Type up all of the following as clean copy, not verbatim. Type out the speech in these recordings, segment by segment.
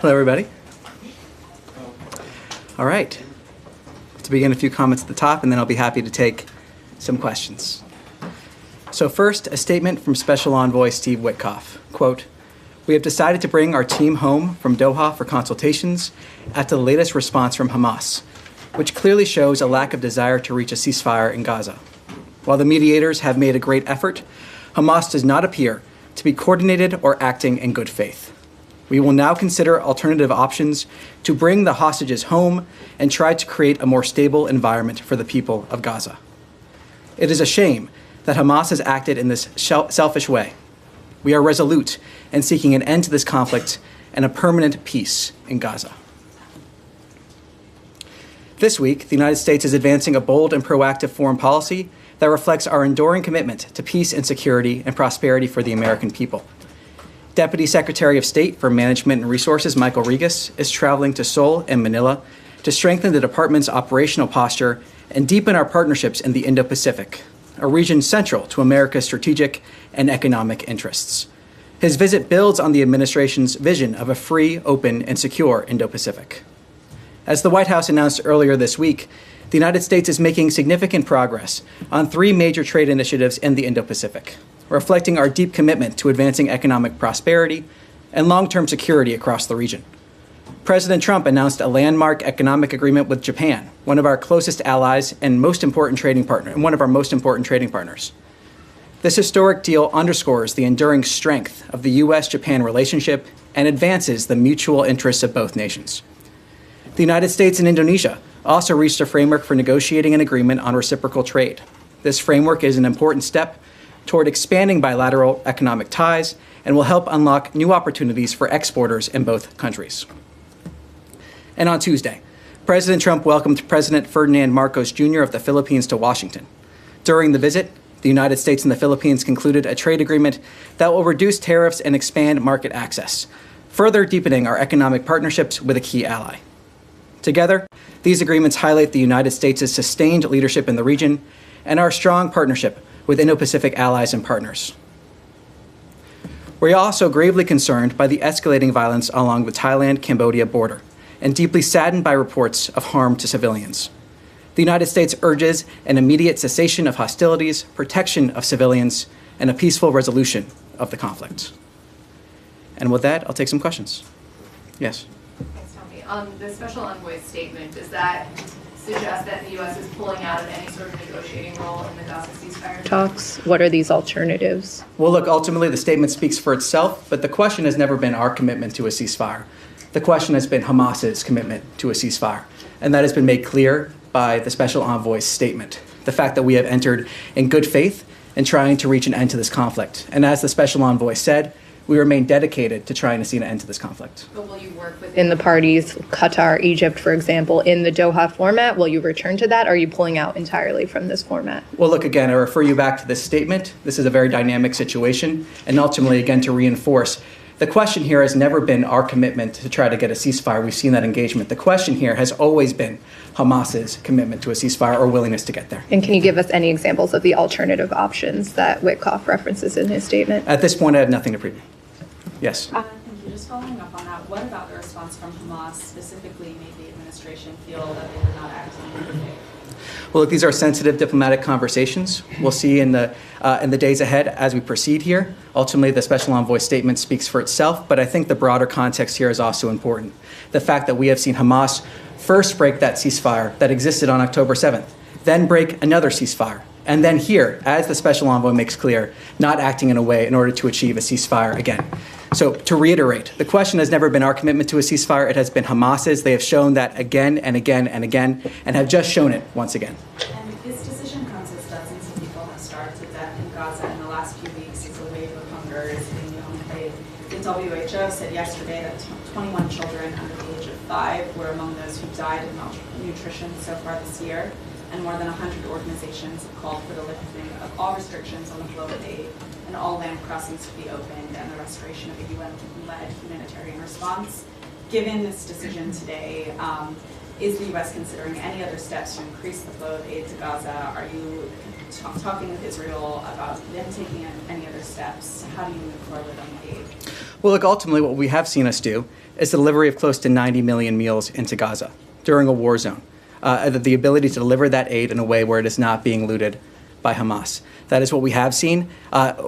Hello, everybody. All right. To begin, a few comments at the top, and then I'll be happy to take some questions. So first, a statement from Special Envoy Steve Witkoff. Quote, "We have decided to bring our team home from Doha for consultations after the latest response from Hamas, which clearly shows a lack of desire to reach a ceasefire in Gaza. While the mediators have made a great effort, Hamas does not appear to be coordinated or acting in good faith. We will now consider alternative options to bring the hostages home and try to create a more stable environment for the people of Gaza. It is a shame that Hamas has acted in this selfish way. We are resolute in seeking an end to this conflict and a permanent peace in Gaza." This week, the United States is advancing a bold and proactive foreign policy that reflects our enduring commitment to peace and security and prosperity for the American people. Deputy Secretary of State for Management and Resources Michael Regas is traveling to Seoul and Manila to strengthen the department's operational posture and deepen our partnerships in the Indo-Pacific, a region central to America's strategic and economic interests. His visit builds on the administration's vision of a free, open, and secure Indo-Pacific. As the White House announced earlier this week, the United States is making significant progress on 3 major trade initiatives in the Indo-Pacific, reflecting our deep commitment to advancing economic prosperity and long-term security across the region. President Trump announced a landmark economic agreement with Japan, one of our closest allies and one of our most important trading partners. This historic deal underscores the enduring strength of the U.S.-Japan relationship and advances the mutual interests of both nations. The United States and Indonesia also reached a framework for negotiating an agreement on reciprocal trade. This framework is an important step toward expanding bilateral economic ties and will help unlock new opportunities for exporters in both countries. And on Tuesday, President Trump welcomed President Ferdinand Marcos Jr. of the Philippines to Washington. During the visit, the United States and the Philippines concluded a trade agreement that will reduce tariffs and expand market access, further deepening our economic partnerships with a key ally. Together, these agreements highlight the United States' sustained leadership in the region and our strong partnership with Indo-Pacific allies and partners. We're also gravely concerned by the escalating violence along the Thailand-Cambodia border and deeply saddened by reports of harm to civilians. The United States urges an immediate cessation of hostilities, protection of civilians, and a peaceful resolution of the conflict. And with that, I'll take some questions. Yes? Thanks, Tommy. The Special Envoy's statement, does that suggest that the U.S. is pulling out of any sort of negotiating role in the Gaza ceasefire talks? What are these alternatives? Well, look, ultimately the statement speaks for itself, but the question has never been our commitment to a ceasefire. The question has been Hamas's commitment to a ceasefire, and that has been made clear by the Special Envoy's statement. The fact that we have entered in good faith in trying to reach an end to this conflict. And as the Special Envoy said, we remain dedicated to trying to see an end to this conflict. But will you work with In the parties, Qatar, Egypt, for example, in the Doha format, will you return to that, or are you pulling out entirely from this format? Well, look, again, I refer you back to this statement. This is a very dynamic situation. And ultimately, again, to reinforce, the question here has never been our commitment to try to get a ceasefire. We've seen that engagement. The question here has always been Hamas's commitment to a ceasefire or willingness to get there. And can you give us any examples of the alternative options that Witkoff references in his statement? At this point, I have nothing to preview. Yes? Thank you. Just following up on that, what about the response from Hamas specifically made the administration feel that they were not acting in good faith? Well, look, these are sensitive diplomatic conversations. We'll see in the days ahead as we proceed here. Ultimately, the Special Envoy's statement speaks for itself, but I think the broader context here is also important. The fact that we have seen Hamas first break that ceasefire that existed on October 7th, then break another ceasefire, and then here, as the Special Envoy makes clear, not acting in a way in order to achieve a ceasefire again. So to reiterate, the question has never been our commitment to a ceasefire. It has been Hamas's. They have shown that again and again and again, and have just shown it once again. And this decision comes as dozens of people have starved to death in Gaza in the last few weeks as a wave of hunger is being paid. The WHO said yesterday that 21 children under the age of 5 were among those who died of malnutrition so far this year, and more than 100 organizations have called for the lifting of all restrictions on the flow of aid and all land crossings to be opened and the restoration of a UN-led humanitarian response. Given this decision today, is the U.S. considering any other steps to increase the flow of aid to Gaza? Are you talking with Israel about them taking any other steps? How do you move forward on the aid? Well, look, ultimately what we have seen us do is the delivery of close to 90 million meals into Gaza during a war zone. The ability to deliver that aid in a way where it is not being looted by Hamas. That is what we have seen.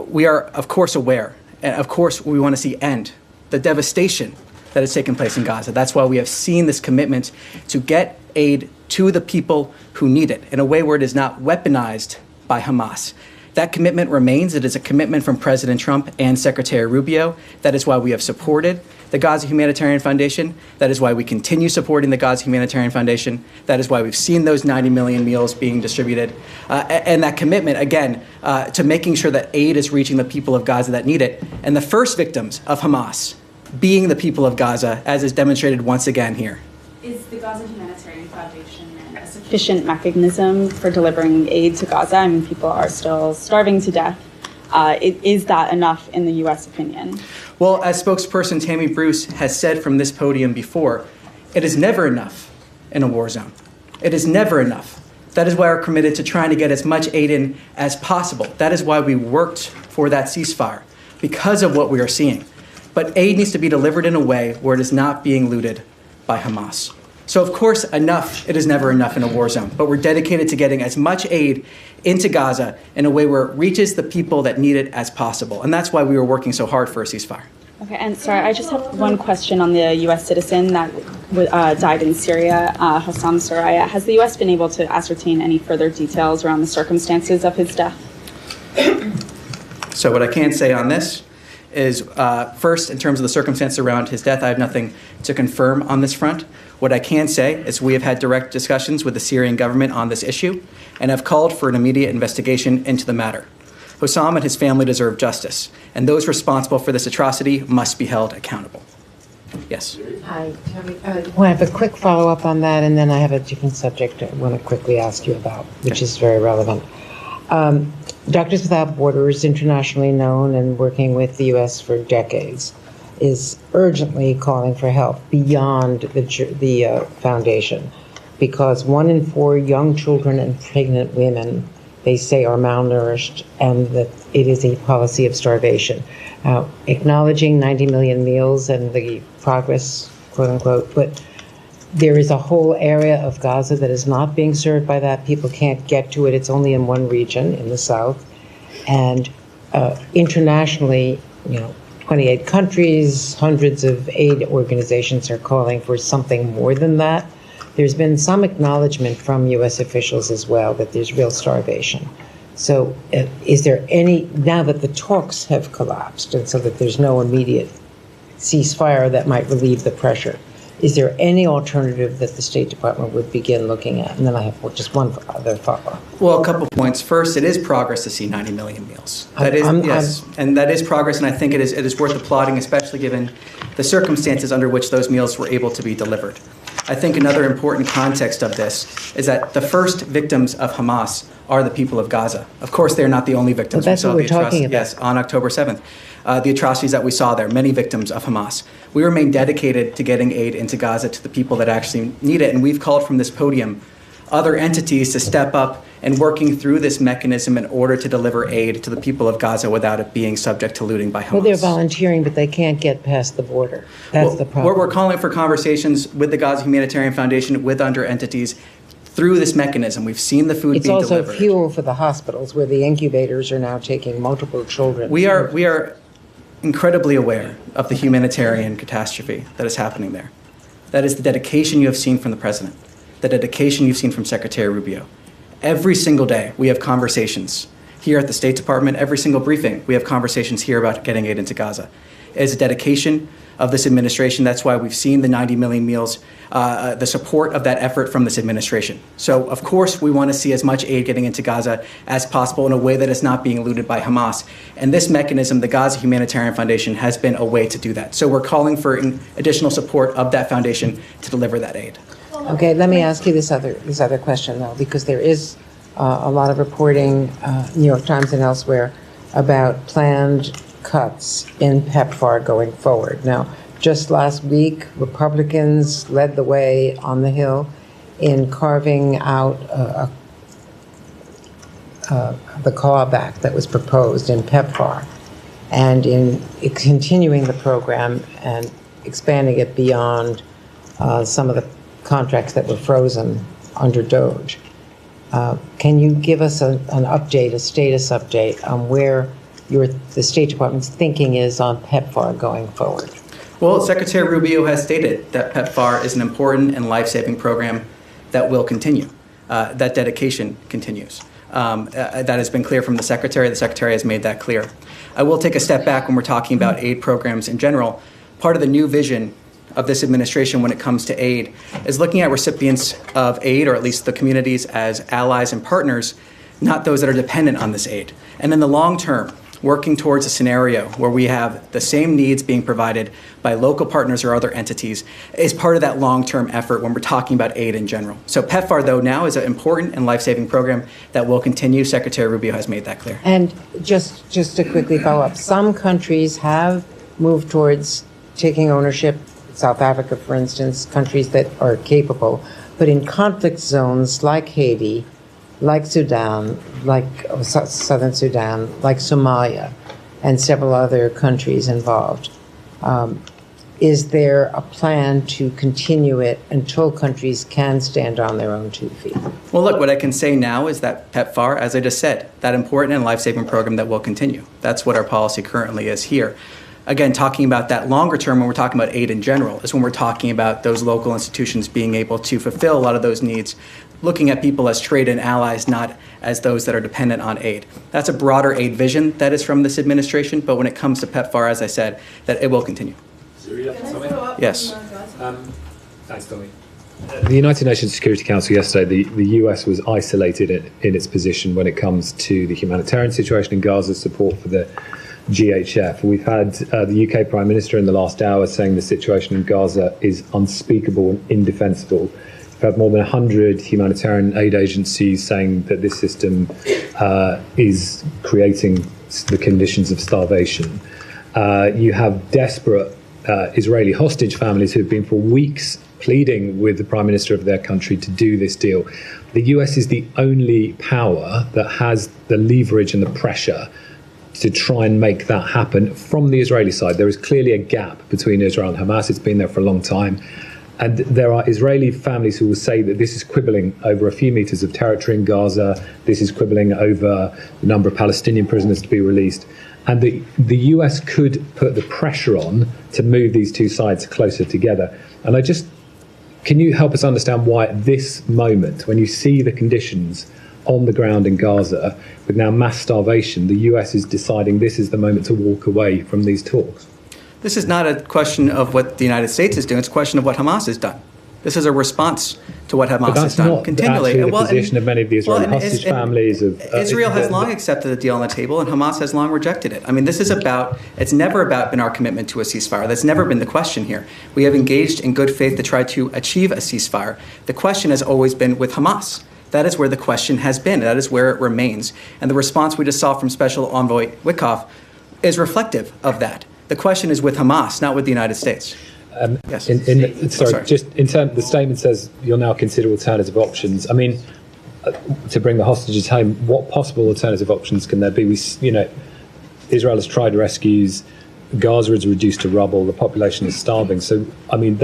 We are, of course, aware, and of course we want to see end the devastation that has taken place in Gaza. That's why we have seen this commitment to get aid to the people who need it in a way where it is not weaponized by Hamas. That commitment remains. It is a commitment from President Trump and Secretary Rubio. That is why we have supported the Gaza Humanitarian Foundation. That is why we continue supporting the Gaza Humanitarian Foundation. That is why we've seen those 90 million meals being distributed. And that commitment, again, to making sure that aid is reaching the people of Gaza that need it. And the first victims of Hamas being the people of Gaza, as is demonstrated once again here. Is the Gaza Humanitarian Foundation a sufficient mechanism for delivering aid to Gaza? I mean, people are still starving to death. Is that enough in the U.S. opinion? Well, as spokesperson Tammy Bruce has said from this podium before, it is never enough in a war zone. It is never enough. That is why we're committed to trying to get as much aid in as possible. That is why we worked for that ceasefire, because of what we are seeing. But aid needs to be delivered in a way where it is not being looted by Hamas. So, of course, enough, it is never enough in a war zone. But we're dedicated to getting as much aid into Gaza in a way where it reaches the people that need it as possible. And that's why we were working so hard for a ceasefire. Okay, and sorry, I just have one question on the U.S. citizen that died in Syria, Hossam Soraya. Has the U.S. been able to ascertain any further details around the circumstances of his death? So what I can say on this is, first, in terms of the circumstances around his death, I have nothing to confirm on this front. What I can say is we have had direct discussions with the Syrian government on this issue and have called for an immediate investigation into the matter. Hossam and his family deserve justice, and those responsible for this atrocity must be held accountable. Yes. Hi, Tony. I have a quick follow-up on that, and then I have a different subject I want to quickly ask you about, which is very relevant. Doctors Without Borders, internationally known and working with the U.S. for decades, is urgently calling for help beyond the foundation, because 1 in 4 young children and pregnant women, they say, are malnourished, and that it is a policy of starvation. Acknowledging 90 million meals and the progress, quote unquote, but there is a whole area of Gaza that is not being served by that. People can't get to it. It's only in one region, in the south. And internationally, 28 countries, hundreds of aid organizations are calling for something more than that. There's been some acknowledgement from U.S. officials as well that there's real starvation. So is there any, now that the talks have collapsed and so that there's no immediate ceasefire that might relieve the pressure, is there any alternative that the State Department would begin looking at? And then I have just one other follow-up. Well, a couple points. First, it is progress to see 90 million meals. That is, yes, and that is progress, and I think it is worth applauding, especially given the circumstances under which those meals were able to be delivered. I think another important context of this is that the first victims of Hamas are the people of Gaza. Of course, they're not the only victims. Well, that's what we're talking about. Yes, on October 7th. The atrocities that we saw there, many victims of Hamas. We remain dedicated to getting aid into Gaza to the people that actually need it, and we've called from this podium other entities to step up and working through this mechanism in order to deliver aid to the people of Gaza without it being subject to looting by Hamas. Well, they're volunteering, but they can't get past the border. That's the problem. We're calling for conversations with the Gaza Humanitarian Foundation, with under entities, through this mechanism. We've seen the food being delivered. It's also fuel for the hospitals, where the incubators are now taking multiple children. We are incredibly aware of the humanitarian catastrophe that is happening there. That is the dedication you have seen from the president, the dedication you've seen from Secretary Rubio. Every single day we have conversations here at the State Department. Every single briefing we have conversations here about getting aid into Gaza. It is a dedication of this administration. That's why we've seen the 90 million meals, the support of that effort from this administration. So, of course, we want to see as much aid getting into Gaza as possible in a way that is not being looted by Hamas. And this mechanism, the Gaza Humanitarian Foundation, has been a way to do that. So we're calling for additional support of that foundation to deliver that aid. Okay, let me ask you this other question, though, because there is a lot of reporting, New York Times and elsewhere, about planned cuts in PEPFAR going forward. Now, just last week, Republicans led the way on the Hill in carving out the clawback that was proposed in PEPFAR and in continuing the program and expanding it beyond some of the contracts that were frozen under DOGE. Can you give us an update, a status update on where the State Department's thinking is on PEPFAR going forward? Well, Secretary Rubio has stated that PEPFAR is an important and life-saving program that will continue. That dedication continues. That has been clear from the Secretary. The Secretary has made that clear. I will take a step back when we're talking about aid programs in general. Part of the new vision of this administration when it comes to aid is looking at recipients of aid, or at least the communities, as allies and partners, not those that are dependent on this aid. And in the long term, working towards a scenario where we have the same needs being provided by local partners or other entities is part of that long-term effort when we're talking about aid in general. So PEPFAR, though, now is an important and life-saving program that will continue. Secretary Rubio has made that clear. And just to quickly follow up, some countries have moved towards taking ownership, South Africa, for instance, countries that are capable, but in conflict zones like Haiti, like Sudan, like Southern Sudan, like Somalia, and several other countries involved. Is there a plan to continue it until countries can stand on their own 2 feet? Well, look, what I can say now is that PEPFAR, as I just said, that important and life-saving program that will continue. That's what our policy currently is here. Again, talking about that longer term when we're talking about aid in general is when we're talking about those local institutions being able to fulfill a lot of those needs, looking at people as trade and allies, not as those that are dependent on aid. That's a broader aid vision that is from this administration, but when it comes to PEPFAR, as I said, that it will continue. Yes. Thanks, Tommy. The United Nations Security Council yesterday, the US was isolated in its position when it comes to the humanitarian situation in Gaza, support for the GHF. We've had the UK Prime Minister in the last hour saying the situation in Gaza is unspeakable and indefensible. We've had more than 100 humanitarian aid agencies saying that this system is creating the conditions of starvation. You have desperate Israeli hostage families who've been for weeks pleading with the Prime Minister of their country to do this deal. The US is the only power that has the leverage and the pressure to try and make that happen from the Israeli side. There is clearly a gap between Israel and Hamas. It's been there for a long time. And there are Israeli families who will say that this is quibbling over a few meters of territory in Gaza. This is quibbling over the number of Palestinian prisoners to be released. And the US could put the pressure on to move these two sides closer together. And can you help us understand why at this moment, when you see the conditions on the ground in Gaza, with now mass starvation, the US is deciding this is the moment to walk away from these talks? This is not a question of what the United States is doing. It's a question of what Hamas has done. This is a response to what Hamas has done continually. That's not the position of many of the Israeli hostage families. Israel has long accepted the deal on the table, and Hamas has long rejected it. I mean, it's never been our commitment to a ceasefire. That's never been the question here. We have engaged in good faith to try to achieve a ceasefire. The question has always been with Hamas. That is where the question has been. That is where it remains. And the response we just saw from Special Envoy Witkoff is reflective of that. The question is with Hamas, not with the United States. Yes. Just in terms, the statement says you'll now consider alternative options. I mean, to bring the hostages home, what possible alternative options can there be? Israel has tried rescues. Gaza is reduced to rubble. The population is starving. So, I mean,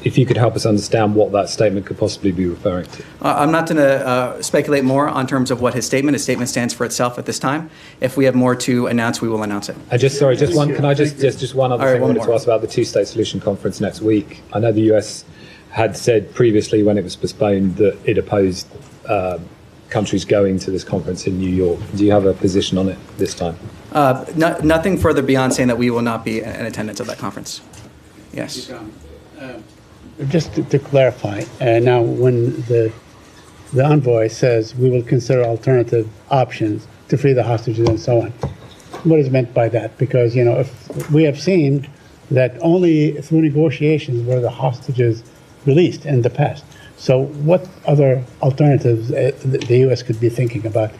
if you could help us understand what that statement could possibly be referring to. I'm not going to speculate more on terms of what his statement stands for itself at this time. If we have more to announce, we will announce it. Just one other thing I wanted to ask about the two-state solution conference next week. I know the US had said previously when it was postponed that it opposed countries going to this conference in New York. Do you have a position on it this time? Nothing further beyond saying that we will not be in attendance of that conference. Yes. Just to clarify, now when the envoy says we will consider alternative options to free the hostages and so on, what is meant by that? Because, if we have seen that only through negotiations were the hostages released in the past. So what other alternatives the U.S. could be thinking about?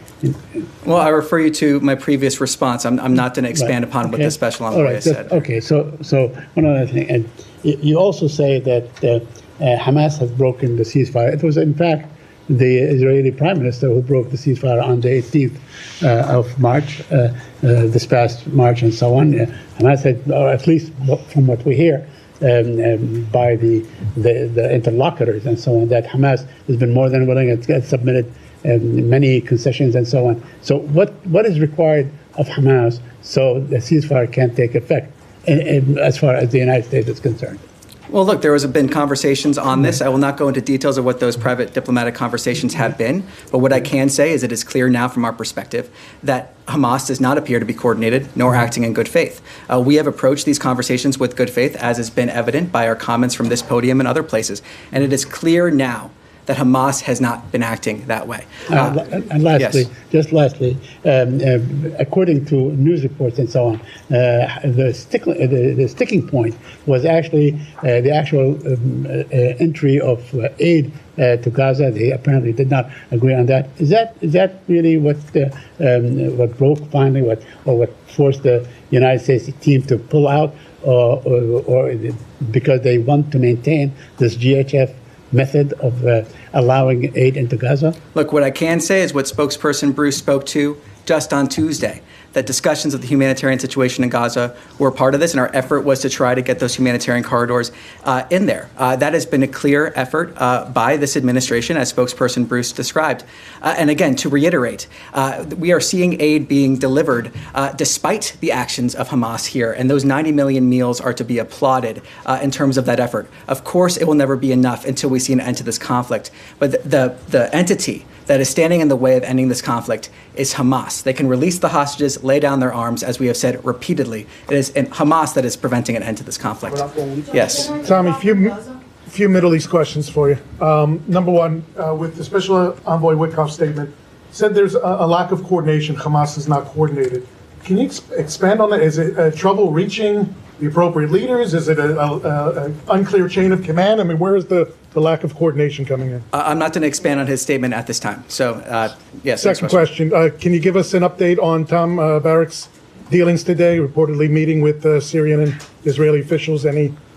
Well, I refer you to my previous response. I'm not going to expand upon what the special envoy has said. Okay, so one other thing, and you also say that Hamas has broken the ceasefire. It was, in fact, the Israeli Prime Minister who broke the ceasefire on the 18th of March, this past March and so on. Hamas had, or at least from what we hear, by the interlocutors and so on, that Hamas has been more than willing and has submitted many concessions and so on. So what is required of Hamas so the ceasefire can take effect as far as the United States is concerned? Well, look, there has been conversations on this. I will not go into details of what those private diplomatic conversations have been, but what I can say is it is clear now from our perspective that Hamas does not appear to be coordinated nor acting in good faith. We have approached these conversations with good faith, as has been evident by our comments from this podium and other places, and it is clear now that Hamas has not been acting that way. And lastly, yes. just lastly, according to news reports and so on, the sticking point was actually the actual entry of aid to Gaza. They apparently did not agree on that. Is that really what broke finally, what forced the United States team to pull out, or because they want to maintain this GHF method of allowing aid into Gaza? Look, what I can say is what spokesperson Bruce spoke to just on Tuesday, that discussions of the humanitarian situation in Gaza were part of this, and our effort was to try to get those humanitarian corridors in there. That has been a clear effort by this administration, as spokesperson Bruce described. And again, to reiterate, we are seeing aid being delivered despite the actions of Hamas here, and those 90 million meals are to be applauded in terms of that effort. Of course, it will never be enough until we see an end to this conflict, but the entity that is standing in the way of ending this conflict is Hamas. They can release the hostages, lay down their arms, as we have said repeatedly. It is Hamas that is preventing an end to this conflict. Yes. Tommy, few Middle East questions for you. Number one, with the Special Envoy Witkoff's statement, said there's a lack of coordination. Hamas is not coordinated. Can you expand on that? Is it trouble reaching the appropriate leaders? Is it an unclear chain of command? I mean, where is the lack of coordination coming in? I'm not going to expand on his statement at this time. So, yes. Second question. Can you give us an update on Tom Barak's dealings today, reportedly meeting with Syrian and Israeli officials?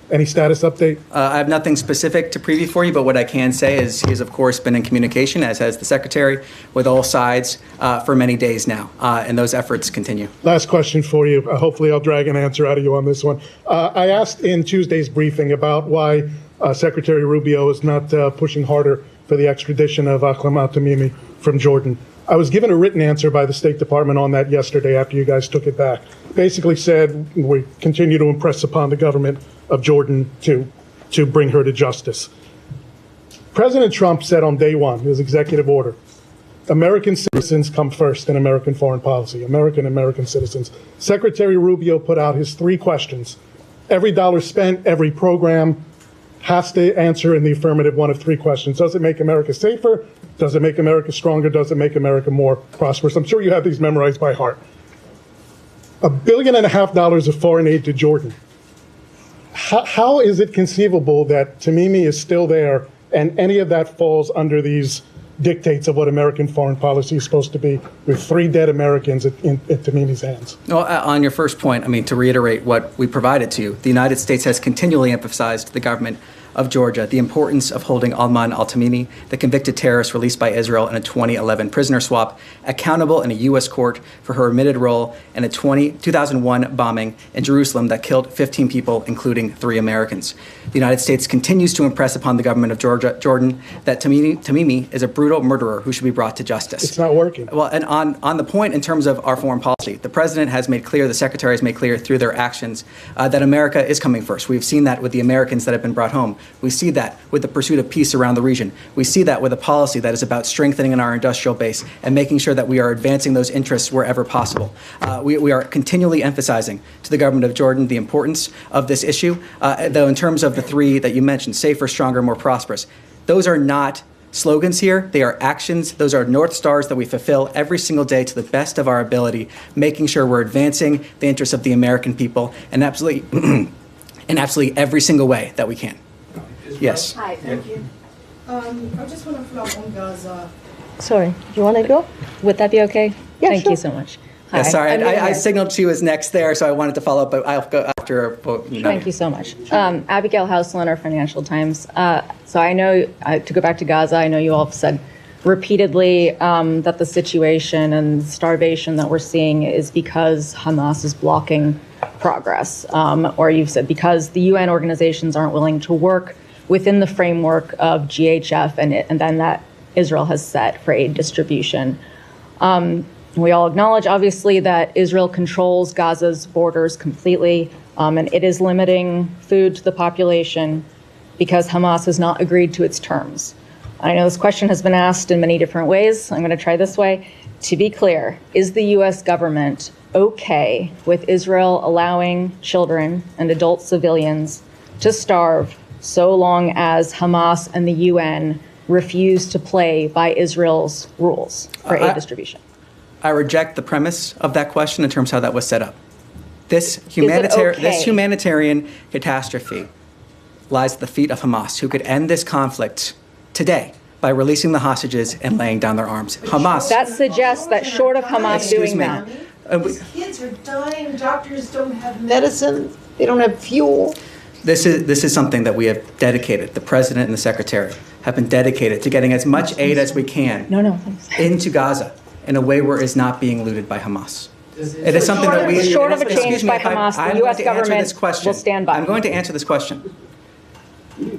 Any status update? I have nothing specific to preview for you, but what I can say is he has, of course, been in communication, as has the Secretary, with all sides for many days now, and those efforts continue. Last question for you. Hopefully I'll drag an answer out of you on this one. I asked in Tuesday's briefing about why Secretary Rubio is not pushing harder for the extradition of Akram al-Tamimi from Jordan. I was given a written answer by the State Department on that yesterday after you guys took it back. Basically said we continue to impress upon the government of Jordan to bring her to justice. President Trump said on day one, his executive order, American citizens come first in American foreign policy, American citizens. Secretary Rubio put out his 3 questions. Every dollar spent, every program has to answer in the affirmative one of 3 questions. Does it make America safer? Does it make America stronger? Does it make America more prosperous? I'm sure you have these memorized by heart. $1.5 billion of foreign aid to Jordan. How is it conceivable that Tamimi is still there and any of that falls under these dictates of what American foreign policy is supposed to be, with 3 dead Americans in Tamimi's hands? No, on your first point, I mean, to reiterate what we provided to you, the United States has continually emphasized to the government of Georgia the importance of holding Alman al-Tamimi, the convicted terrorist released by Israel in a 2011 prisoner swap, accountable in a U.S. court for her admitted role in a 2001 bombing in Jerusalem that killed 15 people, including 3 Americans. The United States continues to impress upon the government of Jordan that Tamimi is a brutal murderer who should be brought to justice. It's not working. Well, and on the point in terms of our foreign policy, the president has made clear, the secretary has made clear through their actions that America is coming first. We've seen that with the Americans that have been brought home. We see that with the pursuit of peace around the region. We see that with a policy that is about strengthening our industrial base and making sure that we are advancing those interests wherever possible. We are continually emphasizing to the government of Jordan the importance of this issue, though in terms of the 3 that you mentioned, safer, stronger, more prosperous, those are not slogans here. They are actions. Those are North Stars that we fulfill every single day to the best of our ability, making sure we're advancing the interests of the American people in absolutely every single way that we can. Yes. Hi, thank you. I just want to follow up on Gaza. Sorry, you want to go? Would that be okay? Yeah, Thank sure. you so much. Yeah, Hi. sorry, I signaled she was next there, so I wanted to follow up, but I'll go after, Thank you so much. Abigail Houseland, our Financial Times. So I know, to go back to Gaza, I know you all have said repeatedly that the situation and starvation that we're seeing is because Hamas is blocking progress. Or you've said because the UN organizations aren't willing to work within the framework of GHF and then that Israel has set for aid distribution. We all acknowledge, obviously, that Israel controls Gaza's borders completely, and it is limiting food to the population because Hamas has not agreed to its terms. I know this question has been asked in many different ways. I'm going to try this way. To be clear, is the U.S. government okay with Israel allowing children and adult civilians to starve so long as Hamas and the UN refuse to play by Israel's rules for aid distribution? I reject the premise of that question in terms of how that was set up. This okay? humanitarian catastrophe lies at the feet of Hamas, who could end this conflict today by releasing the hostages and laying down their arms. Hamas. That suggests that short of Hamas Excuse doing me. that. These kids are dying, doctors don't have Medicine, they don't have fuel. This is something that we have dedicated. The president and the secretary have been dedicated to getting as much aid as we can into Gaza in a way where it is not being looted by Hamas. It is something that we... Short of a change by Hamas, the U.S. government will stand by. I'm going to answer this question.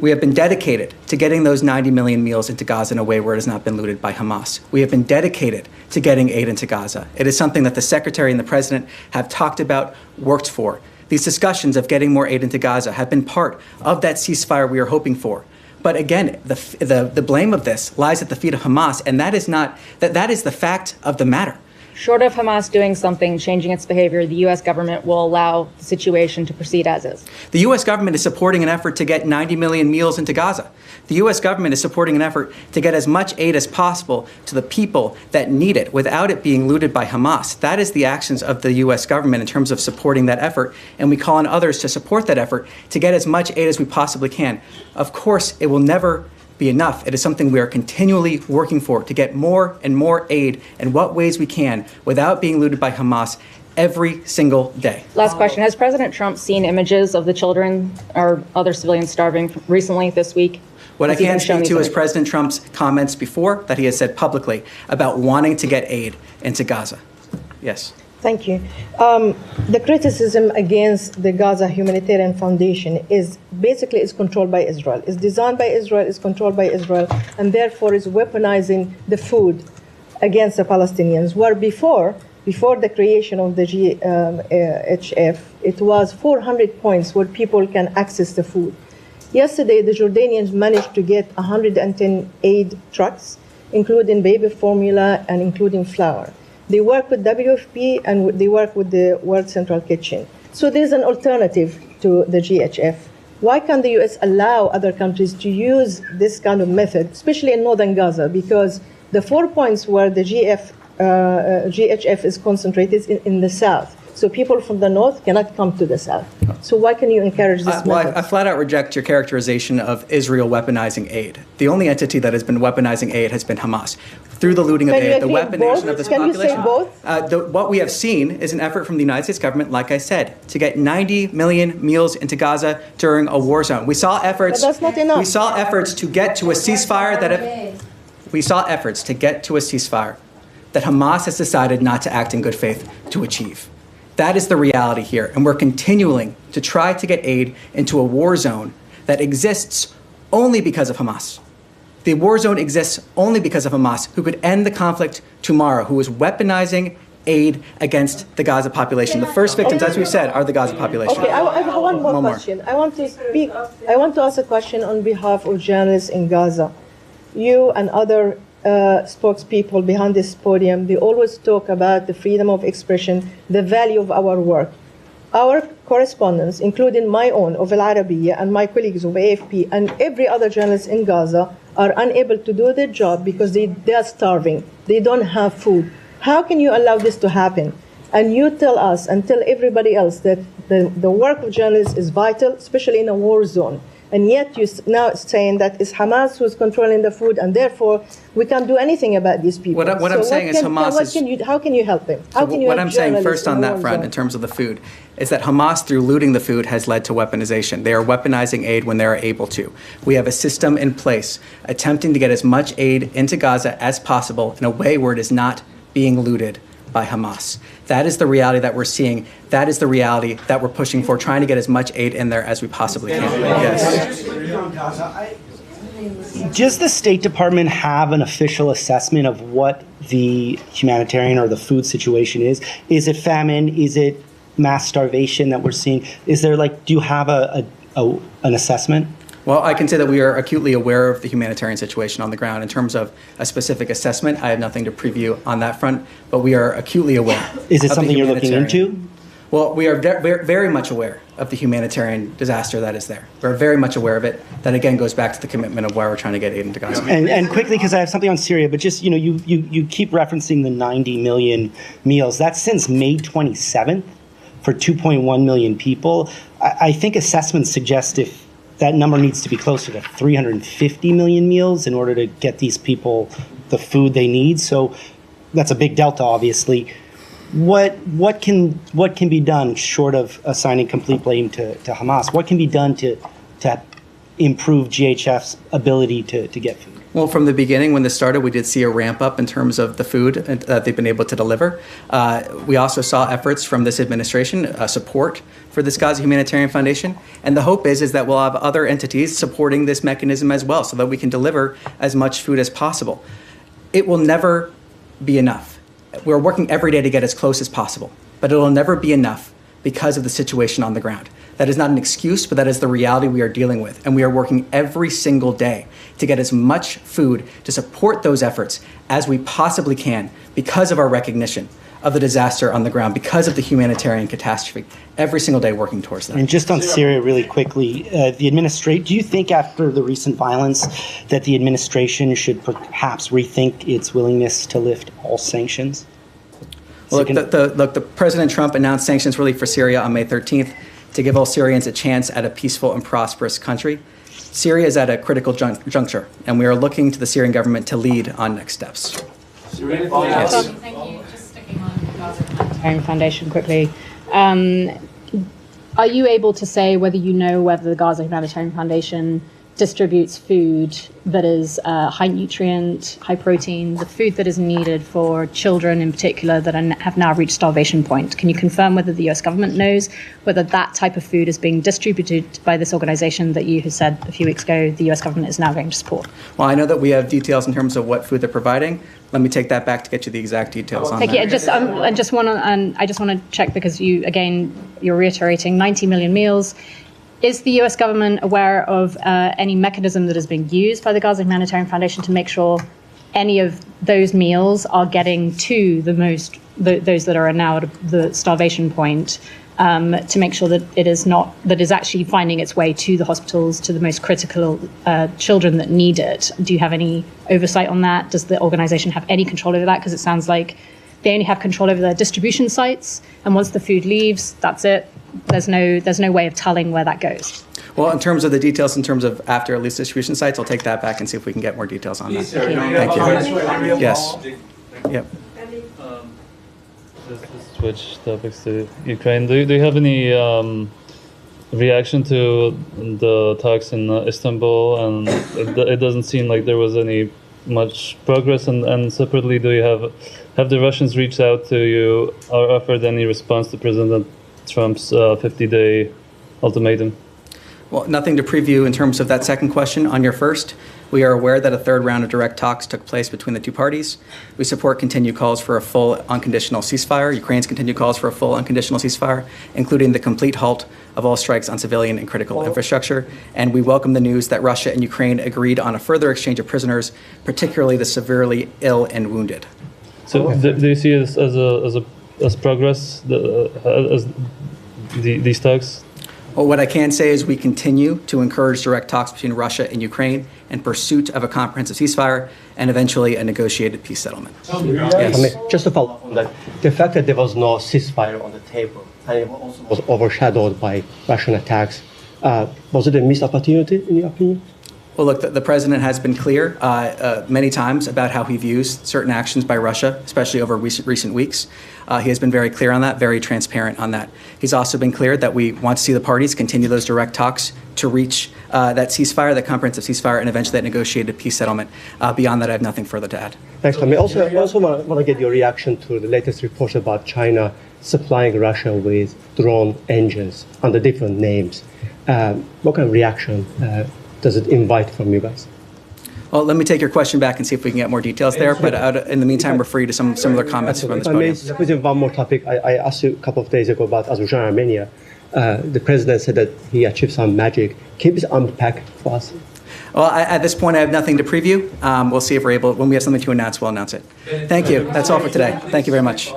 We have been dedicated to getting those 90 million meals into Gaza in a way where it has not been looted by Hamas. We have been dedicated to getting aid into Gaza. It is something that the secretary and the president have talked about, worked for. These discussions of getting more aid into Gaza have been part of that ceasefire we are hoping for. But again, the blame of this lies at the feet of Hamas, and that is the fact of the matter. Short of Hamas doing something, changing its behavior, the U.S. government will allow the situation to proceed as is. The U.S. government is supporting an effort to get 90 million meals into Gaza. The U.S. government is supporting an effort to get as much aid as possible to the people that need it without it being looted by Hamas. That is the actions of the U.S. government in terms of supporting that effort, and we call on others to support that effort to get as much aid as we possibly can. Of course, it will never be enough. It is something we are continually working for, to get more and more aid in what ways we can without being looted by Hamas every single day. Last question. Has President Trump seen images of the children or other civilians starving recently this week? What I can speak to is President Trump's comments before that he has said publicly about wanting to get aid into Gaza. Yes. Thank you. The criticism against the Gaza Humanitarian Foundation is basically controlled by Israel. It's designed by Israel, is controlled by Israel, and therefore is weaponizing the food against the Palestinians. Where before the creation of the GHF, it was 400 points where people can access the food. Yesterday, the Jordanians managed to get 110 aid trucks, including baby formula and including flour. They work with WFP and they work with the World Central Kitchen. So there's an alternative to the GHF. Why can't the U.S. allow other countries to use this kind of method, especially in northern Gaza? Because the 4 points where the GHF is concentrated is in the south. So people from the north cannot come to the south. So why can you encourage this method? I flat out reject your characterization of Israel weaponizing aid. The only entity that has been weaponizing aid has been Hamas. Through the looting of aid, the weaponization of this population. Can you say both? What we have seen is an effort from the United States government, like I said, to get 90 million meals into Gaza during a war zone. We saw efforts. But that's not enough. We saw efforts to get to a ceasefire that Hamas has decided not to act in good faith to achieve. That is the reality here, and we're continuing to try to get aid into a war zone that exists only because of Hamas. The war zone exists only because of Hamas, who could end the conflict tomorrow, who is weaponizing aid against the Gaza population. The first victims, as we've said, are the Gaza population. Okay, I have one more question. I want to ask a question on behalf of journalists in Gaza. You and other spokespeople behind this podium, they always talk about the freedom of expression, the value of our work. Our correspondents, including my own of Al Arabiya and my colleagues of AFP and every other journalist in Gaza, are unable to do their job because they are starving. They don't have food. How can you allow this to happen? And you tell us and tell everybody else that the work of journalists is vital, especially in a war zone. And yet now it's saying that it's Hamas who's controlling the food, and therefore we can't do anything about these people. What I'm saying is Hamas is... How can you help them? How can you What help I'm saying journalists first on in a that war front, zone? in terms of the food, is that Hamas, through looting the food, has led to weaponization. They are weaponizing aid when they are able to. We have a system in place attempting to get as much aid into Gaza as possible in a way where it is not being looted by Hamas. That is the reality that we're seeing. That is the reality that we're pushing for, trying to get as much aid in there as we possibly can. Yes. Does the State Department have an official assessment of what the humanitarian or the food situation is? Is it famine? Is it mass starvation that we're seeing? Is there do you have an assessment? Well, I can say that we are acutely aware of the humanitarian situation on the ground. In terms of a specific assessment, I have nothing to preview on that front, but we are acutely aware. Is it something you're looking into? Well, we are very much aware of the humanitarian disaster that is there. We're very much aware of it. That, again, goes back to the commitment of why we're trying to get aid into Gaza. And quickly, because I have something on Syria, but just, you keep referencing the 90 million meals. That's since May 27th for 2.1 million people. I think assessments suggest if that number needs to be closer to 350 million meals in order to get these people the food they need. So that's a big delta, obviously. What can be done short of assigning complete blame to Hamas? What can be done to improve GHF's ability to get food? Well, from the beginning, when this started, we did see a ramp up in terms of the food that they've been able to deliver. We also saw efforts from this administration, support for this Gaza Humanitarian Foundation. And the hope is that we'll have other entities supporting this mechanism as well so that we can deliver as much food as possible. It will never be enough. We're working every day to get as close as possible, but it will never be enough because of the situation on the ground. That is not an excuse, but that is the reality we are dealing with. And we are working every single day to get as much food to support those efforts as we possibly can because of our recognition of the disaster on the ground, because of the humanitarian catastrophe. Every single day working towards that. And just on Syria really quickly, do you think after the recent violence that the administration should perhaps rethink its willingness to lift all sanctions? Well, look, President Trump announced sanctions relief for Syria on May 13th to give all Syrians a chance at a peaceful and prosperous country. Syria is at a critical juncture, and we are looking to the Syrian government to lead on next steps. Yes. Thank you. Just sticking on Gaza. Humanitarian Foundation quickly. Are you able to say whether you know whether the Gaza Humanitarian Foundation distributes food that is high nutrient, high protein, the food that is needed for children in particular that have now reached starvation point? Can you confirm whether the US government knows whether that type of food is being distributed by this organization that you have said a few weeks ago the US government is now going to support? Well, I know that we have details in terms of what food they're providing. Let me take that back to get you the exact details on that. I just want to check because you're reiterating 90 million meals. Is the US government aware of any mechanism that is being used by the Gaza Humanitarian Foundation to make sure any of those meals are getting to those that are now at the starvation point, to make sure that it is actually finding its way to the hospitals, to the most critical children that need it? Do you have any oversight on that? Does the organization have any control over that? Because it sounds like they only have control over their distribution sites, and once the food leaves, that's it. There's no way of telling where that goes. Well, in terms of the details, in terms of after at least distribution sites, I'll take that back and see if we can get more details on that. Thank you. Yes. Yep. Just to switch topics to Ukraine, do you have any reaction to the talks in Istanbul? And it doesn't seem like there was any much progress. And separately, do you have the Russians reached out to you or offered any response to President Trump's 50-day ultimatum? Well, nothing to preview in terms of that second question. On your first, we are aware that a third round of direct talks took place between the two parties. We support continued calls for a full unconditional ceasefire, Ukraine's continued calls for a full unconditional ceasefire, including the complete halt of all strikes on civilian and critical infrastructure. And we welcome the news that Russia and Ukraine agreed on a further exchange of prisoners, particularly the severely ill and wounded. So do you see it as progress, as these talks? Well, what I can say is we continue to encourage direct talks between Russia and Ukraine in pursuit of a comprehensive ceasefire and eventually a negotiated peace settlement. Yes. Just to follow up on that, the fact that there was no ceasefire on the table and it also was overshadowed by Russian attacks, Was it a missed opportunity, in your opinion? Well, look, the president has been clear many times about how he views certain actions by Russia, especially over recent weeks. He has been very clear on that, very transparent on that. He's also been clear that we want to see the parties continue those direct talks to reach that ceasefire, that comprehensive ceasefire, and eventually that negotiated peace settlement. Beyond that, I have nothing further to add. Thanks, Tommy. I also want to get your reaction to the latest reports about China supplying Russia with drone engines under different names. What kind of reaction does it invite from you guys? Well, let me take your question back and see if we can get more details there. But in the meantime, refer you to some similar comments from this podium. If I may, one more topic. I asked you a couple of days ago about Azerbaijan and Armenia. The president said that he achieved some magic. Can you please unpack for us? Well, at this point, I have nothing to preview. We'll see if we're able, when we have something to announce, we'll announce it. Thank you. That's all for today. Thank you very much.